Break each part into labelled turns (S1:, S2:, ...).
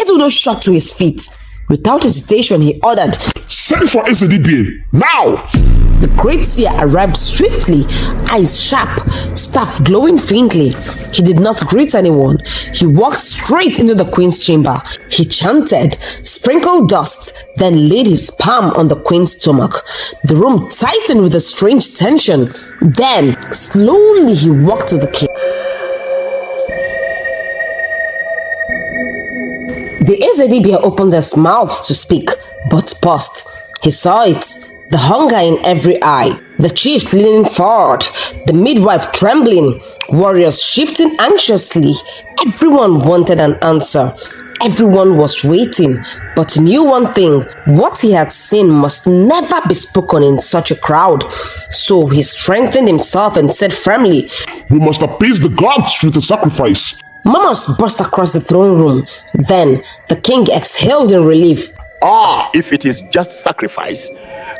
S1: Ezudo shot to his feet. Without hesitation, he ordered,
S2: "Send for Ezedibie, now!"
S1: The great seer arrived swiftly, eyes sharp, staff glowing faintly. He did not greet anyone. He walked straight into the queen's chamber. He chanted, sprinkled dust, then laid his palm on the queen's stomach. The room tightened with a strange tension. Then, slowly he walked to the king. The Ezedibie opened his mouth to speak, but paused. He saw it. The hunger in every eye, the chief leaning forward, the midwife trembling, warriors shifting anxiously. Everyone wanted an answer. Everyone was waiting, but knew one thing: what he had seen must never be spoken in such a crowd. So he strengthened himself and said firmly,
S2: "We must appease the gods with a sacrifice."
S1: Murmurs burst across the throne room. Then the king exhaled in relief.
S3: If it is just sacrifice,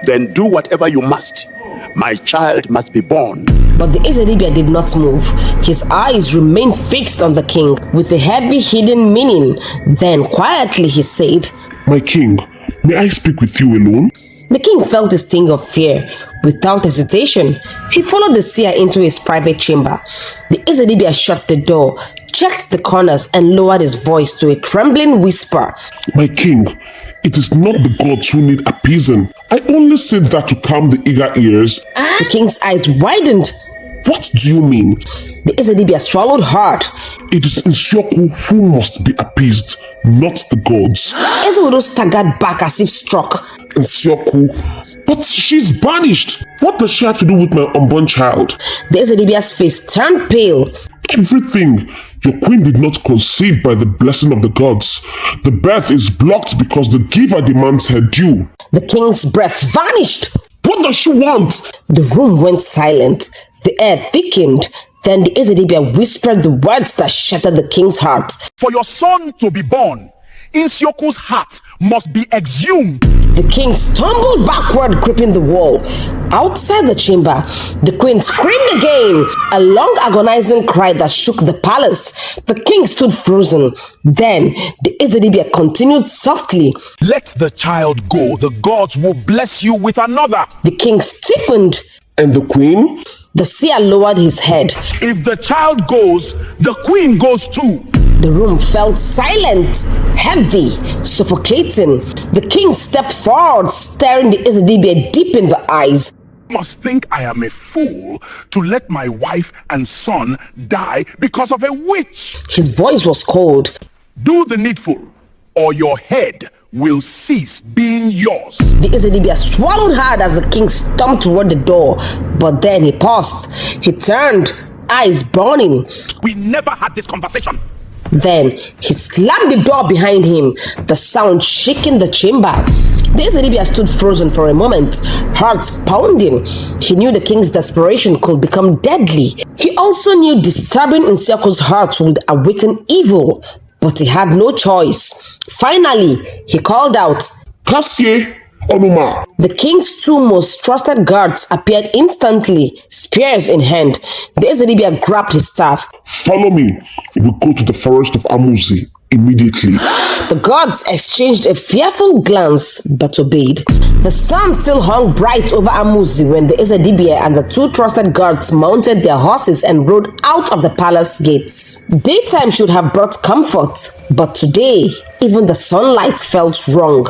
S3: then do whatever you must. My child must be born.
S1: But the Ezedibie did not move. His eyes remained fixed on the king with a heavy hidden meaning. Then quietly he said,
S2: "My king, may I speak with you alone?"
S1: The king felt a sting of fear. Without hesitation, he followed the seer into his private chamber. The Ezedibie shut the door, checked the corners, and lowered his voice to a trembling whisper.
S2: "My king, it is not the gods who need appeasing. I only said that to calm the eager ears."
S1: The king's eyes widened.
S2: "What do you mean?"
S1: The Ezedibie swallowed hard.
S2: "It is Nsioku who must be appeased, not the gods."
S1: Ezeodo staggered back as if struck.
S2: "Nsioku? But she's banished. What does she have to do with my unborn child?"
S1: The Ezedibie's face turned pale.
S2: "Everything. Your queen did not conceive by the blessing of the gods. The birth is blocked because the giver demands her due."
S1: The king's breath vanished.
S2: "What does she want?"
S1: The room went silent. The air thickened. Then the Ezedibie whispered the words that shattered the king's heart.
S4: "For your son to be born, Nsioku's heart must be exhumed."
S1: The king stumbled backward, gripping the wall. Outside the chamber, the queen screamed again, a long agonizing cry that shook the palace. The king stood frozen. Then the Ezedibie continued softly,
S4: "Let the child go. The gods will bless you with another."
S1: The king stiffened.
S2: "And the queen?"
S1: The seer lowered his head.
S4: "If the child goes, the queen goes too."
S1: The room felt silent, heavy, suffocating. The king stepped forward, staring the Ezedibie deep in the eyes.
S4: "You must think I am a fool to let my wife and son die because of a witch."
S1: His voice was cold.
S4: "Do the needful, or your head will cease being yours."
S1: The Ezedibie swallowed hard as the king stomped toward the door, but then he paused. He turned, eyes burning.
S4: "We never had this conversation."
S1: Then he slammed the door behind him, the sound shaking the chamber. The Ezedibie stood frozen for a moment, heart pounding. He knew the king's desperation could become deadly. He also knew disturbing Nsioku's heart would awaken evil, but he had no choice. Finally, he called out,
S2: "Kassie, Onuma."
S1: The king's two most trusted guards appeared instantly, spears in hand. The Ezedibie grabbed his staff.
S2: "Follow me. We go to the forest of Amuzi immediately."
S1: The guards exchanged a fearful glance, but obeyed. The sun still hung bright over Amuzi when the Ezedibie and the two trusted guards mounted their horses and rode out of the palace gates. Daytime should have brought comfort, but today, even the sunlight felt wrong.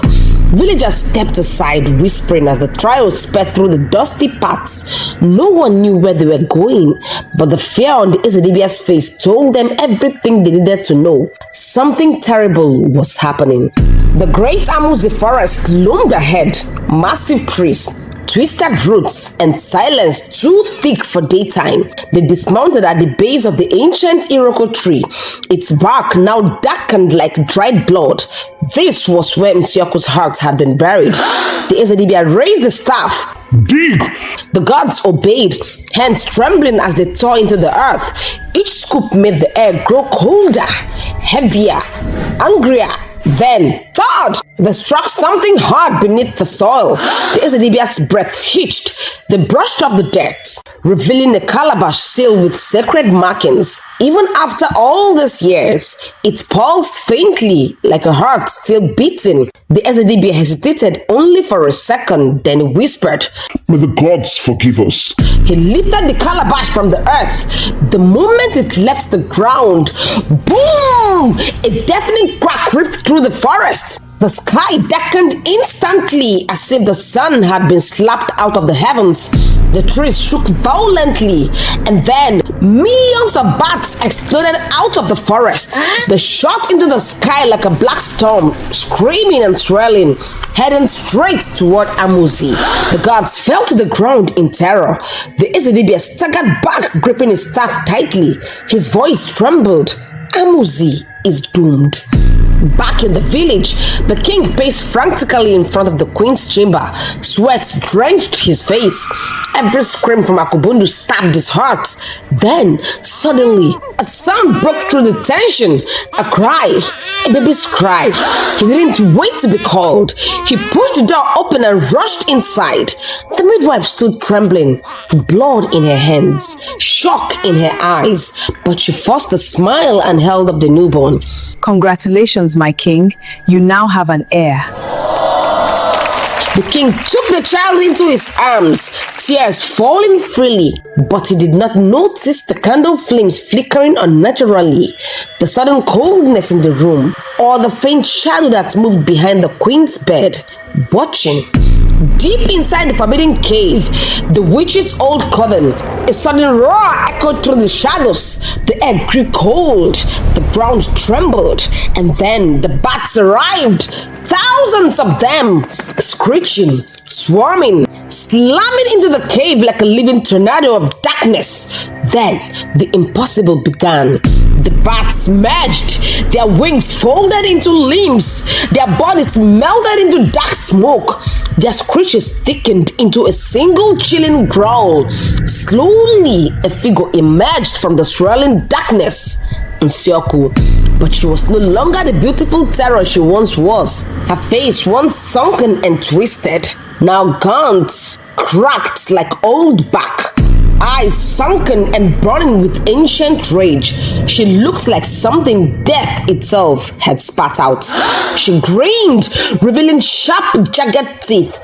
S1: Villagers stepped aside, whispering as the trio sped through the dusty paths. No one knew where they were going, but the fear on the Ezedibie's face told them everything they needed to know. Something terrible was happening. The great Amuzi forest loomed ahead, massive trees, twisted roots, and silence too thick for daytime. They dismounted at the base of the ancient Iroko tree, its bark now darkened like dried blood. This was where Nsioku's heart had been buried. The Ezedibie raised the staff.
S2: "Dig!"
S1: The gods obeyed, hands trembling as they tore into the earth. Each scoop made the air grow colder, heavier, angrier. Then, third, they struck something hard beneath the soil. The Ezedibia's breath hitched. They brushed off the dirt, revealing a calabash sealed with sacred markings. Even after all these years, it pulsed faintly like a heart still beating. The Ezedibia hesitated only for a second, then he whispered,
S2: "May the gods forgive us."
S1: He lifted the calabash from the earth. The moment it left the ground, boom! A deafening crack ripped through the forest. The sky darkened instantly as if the sun had been slapped out of the heavens. The trees shook violently, and then millions of bats exploded out of the forest. They shot into the sky like a black storm, screaming and swirling, heading straight toward Amuzi. The gods fell to the ground in terror. The Ezedibia staggered back, gripping his staff tightly. His voice trembled. Amuzi is doomed. Back in the village, the king paced frantically in front of the queen's chamber. Sweat drenched his face. Every scream from Akubundu stabbed his heart. Then, suddenly, a sound broke through the tension. A cry, a baby's cry. He didn't wait to be called. He pushed the door open and rushed inside. The midwife stood trembling, blood in her hands, shock in her eyes, but she forced a smile and held up the newborn.
S5: Congratulations, my king. You now have an heir.
S1: The king took the child into his arms, tears falling freely, but he did not notice the candle flames flickering unnaturally, the sudden coldness in the room, or the faint shadow that moved behind the queen's bed, watching. Deep inside the forbidden cave, the witch's old coven, a sudden roar echoed through the shadows. The air grew cold, the ground trembled, and then the bats arrived, thousands of them, screeching, swarming, slamming into the cave like a living tornado of darkness. Then the impossible began. The bats merged, their wings folded into limbs, their bodies melted into dark smoke, their screeches thickened into a single chilling growl. Slowly, a figure emerged from the swirling darkness. Nsioku, but she was no longer the beautiful terror she once was. Her face, once sunken and twisted, now gaunt, cracked like old bark. Eyes sunken and burning with ancient rage. She looks like something death itself had spat out. She grinned, revealing sharp, jagged teeth.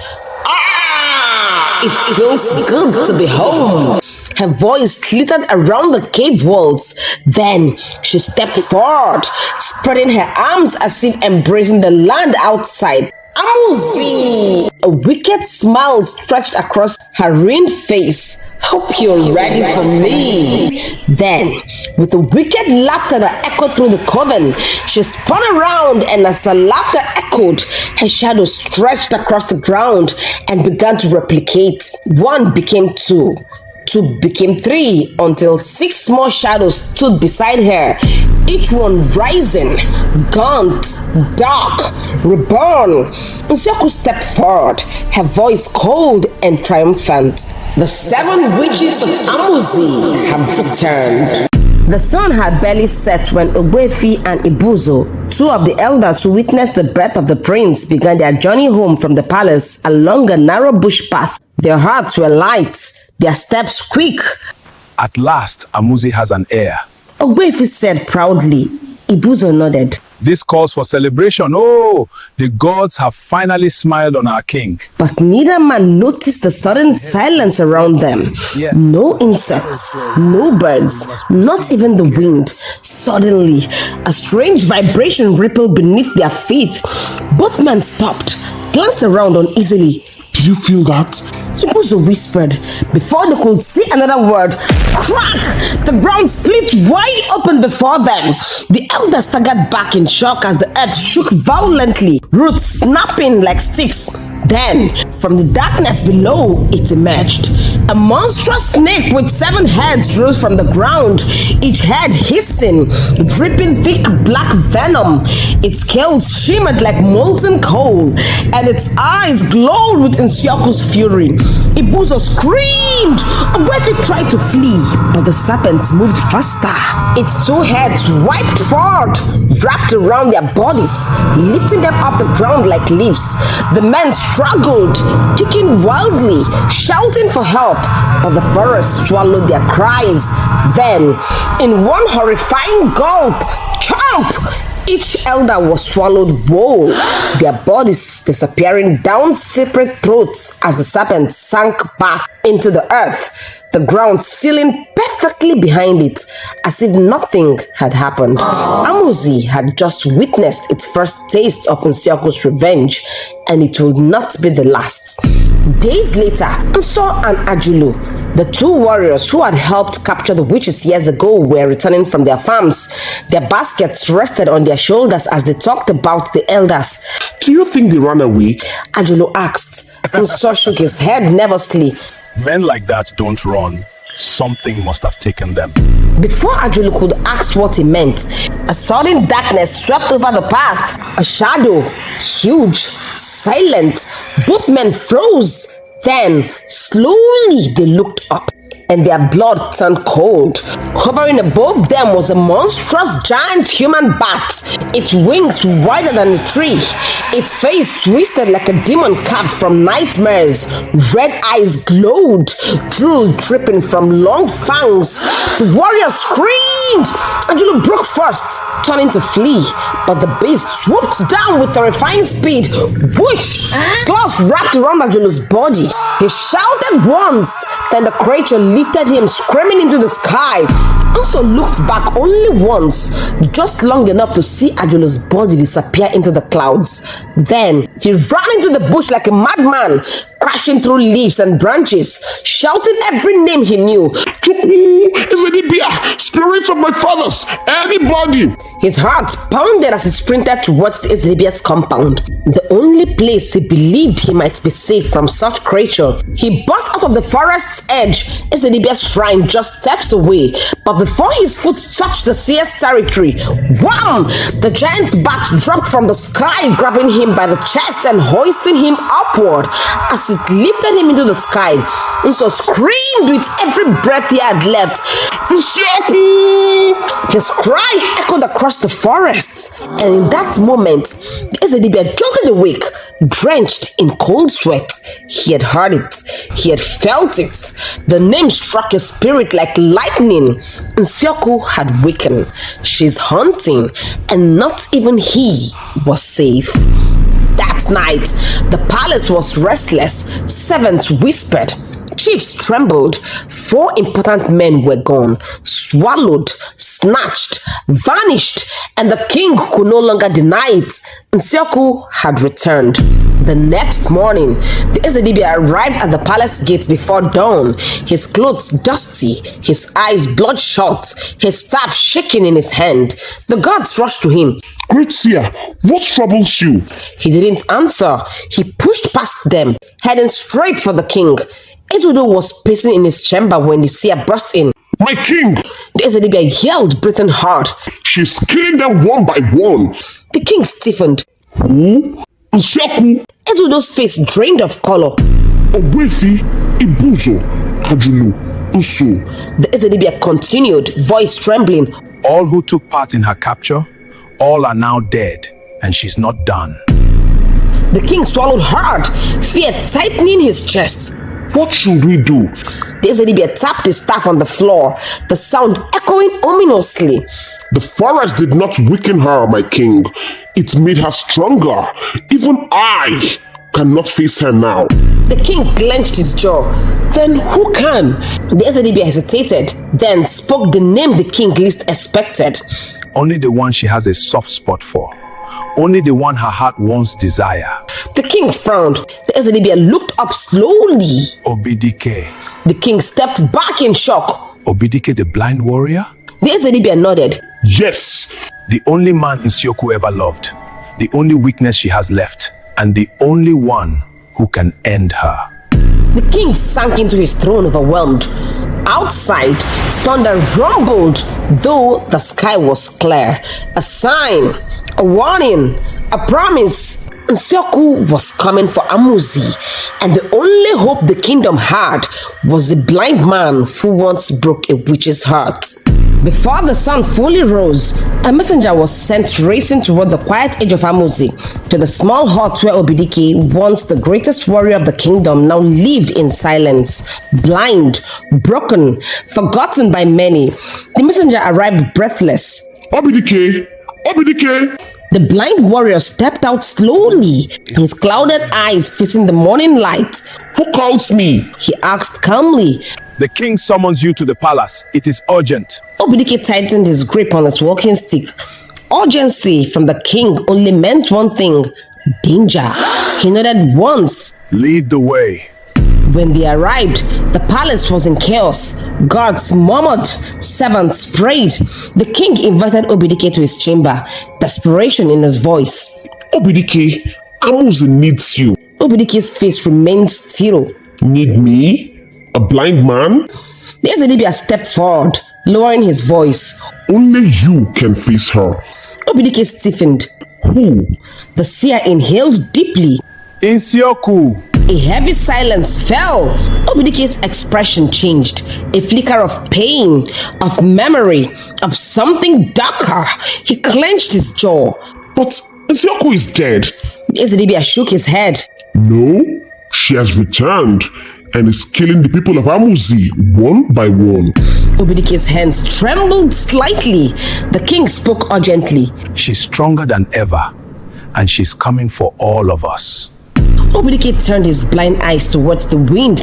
S1: Ah! It feels good to be home. Her voice glittered around the cave walls. Then she stepped forward, spreading her arms as if embracing the land outside. Amuzi! A wicked smile stretched across her ruined face. Hope you're ready for me. Then, with a wicked laughter that echoed through the coven, she spun around, and as her laughter echoed, her shadow stretched across the ground and began to replicate. One became two. Two became three, until 6 more shadows stood beside her, each one rising, gaunt, dark, reborn. Nsioku stepped forward, her voice cold and triumphant. The 7 witches of Amuzi have returned. The sun had barely set when Ogbuefi and Ibuzo, 2 of the elders who witnessed the birth of the prince, began their journey home from the palace along a narrow bush path. Their hearts were light, their steps quick.
S6: At last, Amuzi has an heir.
S1: Ogbuefi said proudly. Ibuzo nodded.
S6: This calls for celebration. Oh, the gods have finally smiled on our king.
S1: But neither man noticed the sudden silence around them.
S6: Yes.
S1: No insects, no birds, not even the wind. Suddenly, a strange vibration rippled beneath their feet. Both men stopped, glanced around uneasily.
S2: Did you feel that?
S1: Ibuzo whispered. Before they could say another word, crack! The ground split wide open before them. The elders staggered back in shock as the earth shook violently, roots snapping like sticks. Then, from the darkness below, it emerged. A monstrous snake with 7 heads rose from the ground, each head hissing, dripping thick black venom. Its scales shimmered like molten coal, and its eyes glowed with Nsioku's fury. Ibuzo screamed. Ogwefi tried to flee, but the serpent moved faster. Its 2 heads wiped forward, wrapped around their bodies, lifting them off the ground like leaves. The men struggled, kicking wildly, shouting for help, but the forest swallowed their cries. Then, in one horrifying gulp, chomp! Each elder was swallowed whole, their bodies disappearing down separate throats as the serpent sank back into the earth, the ground sealing perfectly behind it, as if nothing had happened. Amuzi had just witnessed its first taste of Nsioku's revenge, and it would not be the last. Days later, Nso and Ajulu, the 2 warriors who had helped capture the witches years ago, were returning from their farms. Their baskets rested on their shoulders as they talked about the elders.
S2: Do you think they ran away?
S1: Ajulu asked. Nso shook his head nervously.
S4: Men like that don't run. Something must have taken them.
S1: Before Ajulu could ask what he meant, a sudden darkness swept over the path. A shadow, huge, silent. Both men froze. Then, slowly, they looked up, and their blood turned cold. Hovering above them was a monstrous giant human bat, its wings wider than a tree, its face twisted like a demon carved from nightmares. Red eyes glowed, drool dripping from long fangs. The warriors screamed. Ajulu broke first, turning to flee, but the beast swooped down with terrifying speed. Whoosh! Claws wrapped around Ajulu's body. He shouted once, then the creature lifted him screaming into the sky. Also looked back only once, just long enough to see Ajulu's body disappear into the clouds. Then he ran into the bush like a madman, crashing through leaves and branches, shouting every name he knew.
S2: Chukwu, Ezedibia, spirits of my fathers, anybody!
S1: His heart pounded as he sprinted towards the Ezedibia's compound, the only place he believed he might be safe from such creature. He burst out of the forest's edge, Ezedibia's shrine just steps away, but before his foot touched the seer's territory, wham! The giant bat dropped from the sky, grabbing him by the chest and hoisting him upward. As it lifted him into the sky, Nso screamed with every breath he had left. His cry echoed across the forest, and in that moment, Ezedibia jolted awake, drenched in cold sweat. He had heard it. He had felt it. The name struck his spirit like lightning. Nsioku had wakened. She's hunting, and not even he was safe. That night, the palace was restless. Servants whispered. Chiefs trembled. 4 important men were gone, swallowed, snatched, vanished, and the king could no longer deny it. Nsioku had returned. The next morning, the Ezedibia arrived at the palace gate before dawn, his clothes dusty, his eyes bloodshot, his staff shaking in his hand. The guards rushed to him.
S2: Great seer, what troubles you?
S1: He didn't answer. He pushed past them, heading straight for the king. Ezudo was pacing in his chamber when the seer burst in.
S2: My king!
S1: The Ezedibia yelled, breathing hard.
S2: She's killing them one by one.
S1: The king stiffened.
S2: Who? Nsioku.
S1: Ezudo's face drained of color.
S2: Ogwefi, Ibuzo, Ajulu, Nso.
S1: The Ezedibia continued, voice trembling.
S6: All who took part in her capture, all are now dead, and she's not done.
S1: The king swallowed hard, fear tightening his chest.
S2: What should we do?
S1: The Ezedibia tapped his staff on the floor, the sound echoing ominously.
S2: The forest did not weaken her, my king. It made her stronger. Even I cannot face her now.
S1: The king clenched his jaw. Then who can? The Ezedibia hesitated, then spoke the name the king least expected.
S6: Only the one she has a soft spot for. Only the one her heart wants desire.
S1: The king frowned. The Ezedibia looked up slowly.
S6: Obidike.
S1: The king stepped back in shock.
S6: Obidike the blind warrior?
S1: The Ezedibia nodded.
S2: Yes.
S6: The only man Nsioku ever loved. The only weakness she has left. And the only one who can end her.
S1: The king sank into his throne overwhelmed. Outside, thunder rumbled, though the sky was clear. A sign, a warning, a promise. Nsioku was coming for Amuzi, and the only hope the kingdom had was the blind man who once broke a witch's heart. Before the sun fully rose, a messenger was sent racing toward the quiet edge of Amuzi, to the small hut where Obidike, once the greatest warrior of the kingdom, now lived in silence, blind, broken, forgotten by many. The messenger arrived breathless.
S2: Obidike! Obidike!
S1: The blind warrior stepped out slowly, his clouded eyes facing the morning light.
S2: Who calls me?
S1: He asked calmly.
S6: The king summons you to the palace. It is urgent.
S1: Obidike tightened his grip on his walking stick. Urgency from the king only meant one thing: danger. He nodded once.
S6: Lead the way.
S1: When they arrived, the palace was in chaos. Guards murmured, servants prayed. The king invited Obidike to his chamber, desperation in his voice.
S2: Obidike, Amuzi needs you.
S1: Obidike's face remained still.
S2: Need me? A blind man?
S1: The Ezedibia stepped forward, lowering his voice.
S2: Only you can face her.
S1: Obidike stiffened.
S2: Who?
S1: The seer inhaled deeply.
S6: Nsioku.
S1: A heavy silence fell. Obidike's expression changed. A flicker of pain, of memory, of something darker. He clenched his jaw.
S2: But Nsioku is dead.
S1: Ezedibia shook his head.
S2: No, she has returned and is killing the people of Amuzi one by one.
S1: Obidike's hands trembled slightly. The king spoke urgently.
S6: She's stronger than ever, and she's coming for all of us.
S1: Obidike turned his blind eyes towards the wind,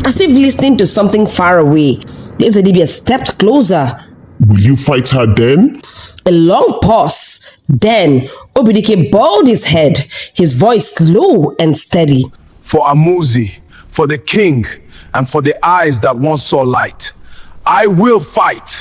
S1: as if listening to something far away. The Ezedibia stepped closer.
S2: Will you fight her then?
S1: A long pause. Then Obidike bowed his head, his voice low and steady.
S6: For Amuzi, for the king, and for the eyes that once saw light, I will fight.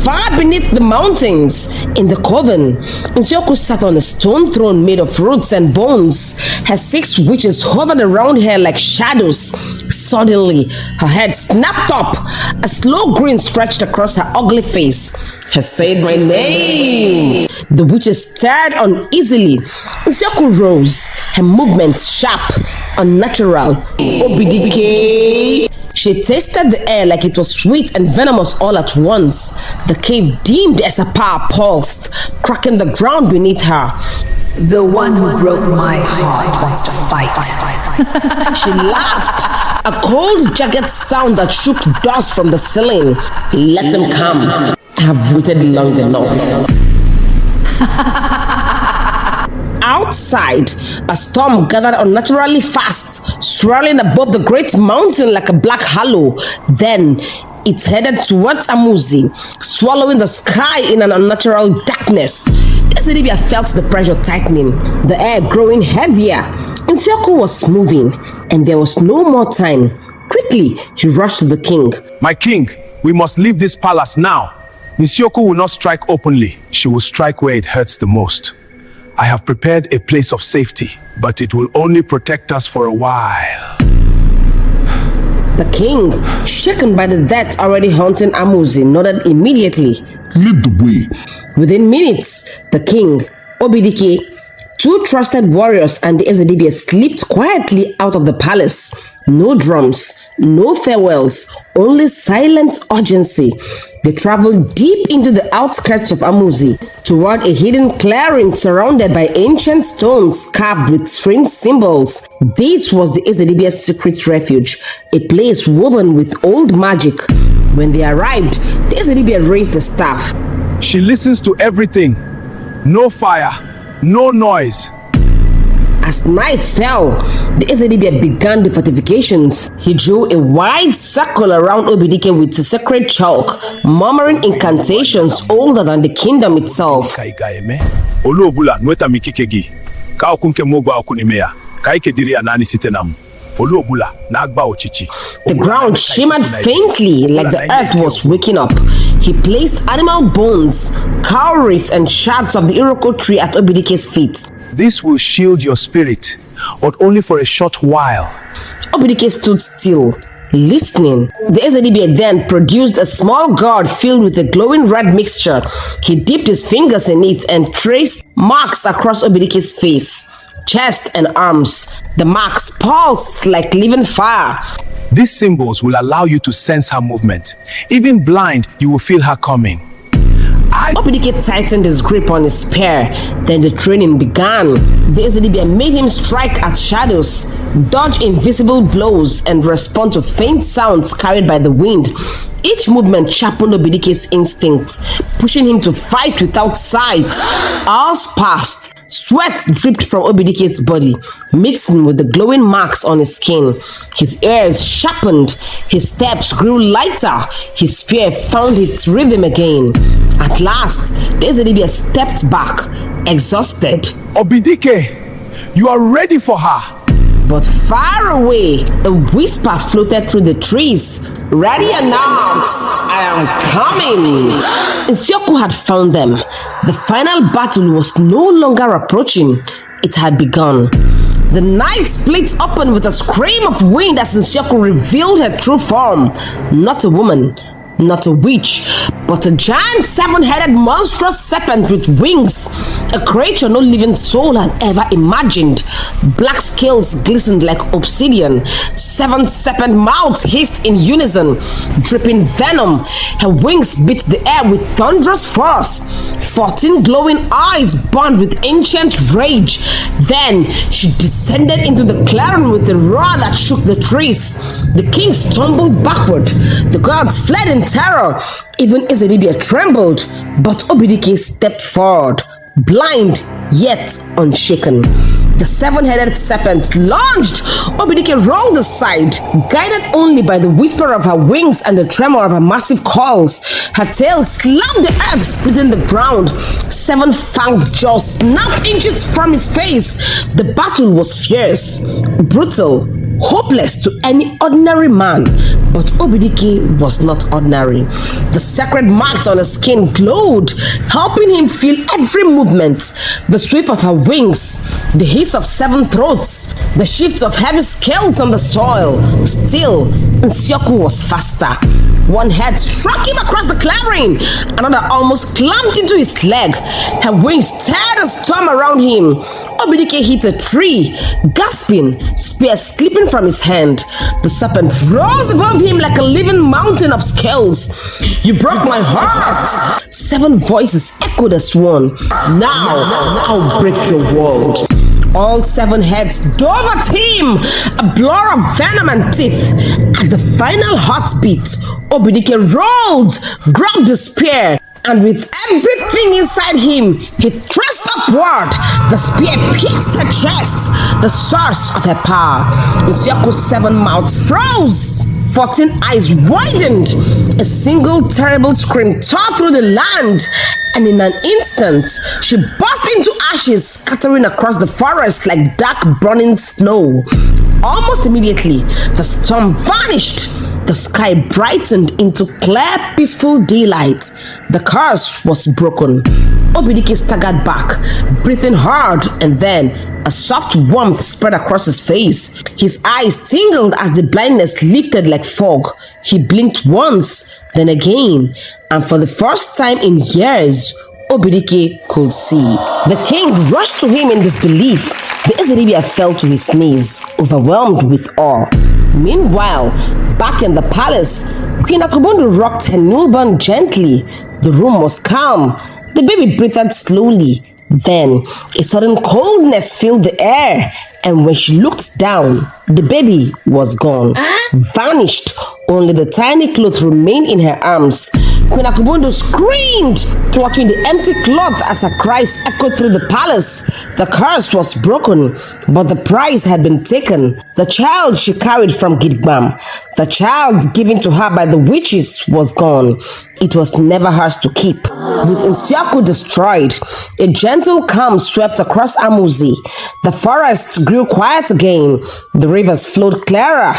S1: Far beneath the mountains, in the coven, Nsioku sat on a stone throne made of roots and bones. Her 6 witches hovered around her like shadows. Suddenly, her head snapped up. A slow grin stretched across her ugly face. She said my name. The witches stared uneasily. Nsioku rose, her movements sharp, unnatural. Obidike. She tasted the air like it was sweet and venomous all at once. The cave dimmed as her power pulsed, cracking the ground beneath her.
S5: The one who broke my heart wants to fight.
S1: She laughed, a cold, jagged sound that shook dust from the ceiling. Let him come. I have waited long enough. Outside, a storm gathered unnaturally fast, swirling above the great mountain like a black halo. Then it headed towards Amuzi, swallowing the sky in an unnatural darkness. Ezedibia felt the pressure tightening, the air growing heavier. Nsioku was moving, and there was no more time. Quickly, she rushed to the king.
S6: My king, we must leave this palace now. Nsioku will not strike openly. She will strike where it hurts the most. I have prepared a place of safety, but it will only protect us for a while.
S1: The king, shaken by the death already haunting Amuzi, nodded immediately.
S2: Lead the way.
S1: Within minutes, the king, Obidike, 2 trusted warriors, and the Ezedibia slipped quietly out of the palace. No drums, no farewells, only silent urgency. They traveled deep into the outskirts of Amuzi, toward a hidden clearing surrounded by ancient stones carved with strange symbols. This was the Ezedibia's secret refuge, a place woven with old magic. When they arrived, the Ezedibia raised the staff.
S6: She listens to everything. No fire, no noise.
S1: As night fell, the Ezedibia began the fortifications. He drew a wide circle around Obidike with sacred chalk, murmuring incantations older than the kingdom itself. The ground shimmered faintly like the earth was waking up. He placed animal bones, cowries, and shards of the Iroko tree at Obidike's feet.
S6: This will shield your spirit, but only for a short while.
S1: Obidike stood still, listening. The Ezedibia then produced a small gourd filled with a glowing red mixture. He dipped his fingers in it and traced marks across Obidike's face, chest, and arms. The marks pulsed like living fire.
S6: These symbols will allow you to sense her movement. Even blind, you will feel her coming.
S1: Obidike tightened his grip on his spear. Then the training began. The Ezedibia made him strike at shadows, dodge invisible blows, and respond to faint sounds carried by the wind. Each movement sharpened Obidike's instincts, pushing him to fight without sight. Hours passed. Sweat dripped from Obidike's body, mixing with the glowing marks on his skin. His ears sharpened, his steps grew lighter, his spear found its rhythm again. At last, the Ezedibia stepped back, exhausted.
S6: Obidike, you are ready for her.
S1: But far away, a whisper floated through the trees. Ready or not, I am coming. Nsioku had found them. The final battle was no longer approaching. It had begun. The night split open with a scream of wind as Nsioku revealed her true form. Not a woman, not a witch, but a giant seven-headed monstrous serpent with wings, a creature no living soul had ever imagined. Black scales glistened like obsidian, 7 serpent mouths hissed in unison, dripping venom. Her wings beat the air with thunderous force. 14 glowing eyes burned with ancient rage. Then she descended into the clearing with a roar that shook the trees. The king stumbled backward. The gods fled in terror. Even Ezedibia trembled, but Obidike stepped forward, blind yet unshaken. The seven-headed serpent lunged. Obidike rolled aside, guided only by the whisper of her wings and the tremor of her massive claws. Her tail slammed the earth, splitting the ground. 7 fanged jaws snapped inches from his face. The battle was fierce, brutal, hopeless to any ordinary man, but Obidike was not ordinary. The sacred marks on her skin glowed, helping him feel every movement. The sweep of her wings, the hiss of 7 throats, the shift of heavy scales on the soil. Still, Nsioku was faster. One head struck him across the clearing. Another almost clamped into his leg. Her wings teared a storm around him. Obidike hit a tree, gasping, spear slipping from his hand. The serpent rose above him like a living mountain of scales. You broke my heart! 7 voices echoed as one. Now, I'll break your world. All 7 heads dove at him, a blur of venom and teeth. At the final heartbeat, Obidike rolled, grabbed the spear, and with everything inside him, he thrust upward. The spear pierced her chest, the source of her power. Nsioku's 7 mouths froze. 14 eyes widened. A single terrible scream tore through the land, and in an instant, she burst into ashes, scattering across the forest like dark burning snow. Almost immediately, the storm vanished. The sky brightened into clear, peaceful daylight. The curse was broken. Obidike staggered back, breathing hard, and then a soft warmth spread across his face. His eyes tingled as the blindness lifted like fog. He blinked once, then again, and for the first time in years, Obidike could see. The king rushed to him in disbelief. The Ezedibia fell to his knees, overwhelmed with awe. Meanwhile, back in the palace, Queen Akubundu rocked her newborn gently. The room was calm. The baby breathed slowly. Then, a sudden coldness filled the air, and when she looked down, the baby was gone, vanished. Only the tiny cloth remained in her arms. Queen Akubundu screamed, clutching the empty cloth as her cries echoed through the palace. The curse was broken, but the prize had been taken. The child she carried from Gidigbam, the child given to her by the witches, was gone. It was never hers to keep. With Nsioku destroyed, a gentle calm swept across Amuzi. The forests grew quiet again. The rivers flowed clearer,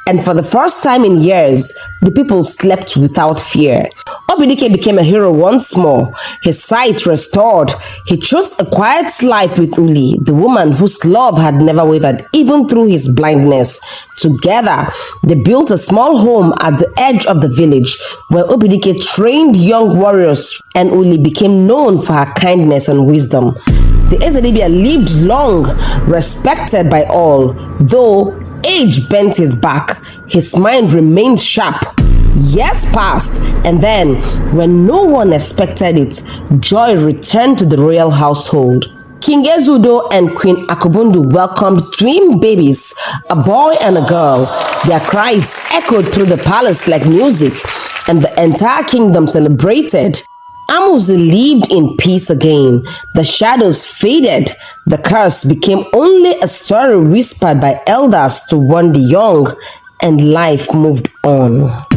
S1: and for the first time in years, the people slept without fear. Obidike became a hero once more. warrior. His sight restored, he chose a quiet life with Uli, the woman whose love had never wavered even through his blindness. Together, they built a small home at the edge of the village where Obidike trained young warriors, and Uli became known for her kindness and wisdom. The Ezedibia lived long, respected by all. Though age bent his back, his mind remained sharp. Years passed, and then, when no one expected it, joy returned to the royal household. King Ezudo and Queen Akubundu welcomed twin babies, a boy and a girl. Their cries echoed through the palace like music, and the entire kingdom celebrated. Amuzi lived in peace again. The shadows faded. The curse became only a story whispered by elders to warn the young, and life moved on.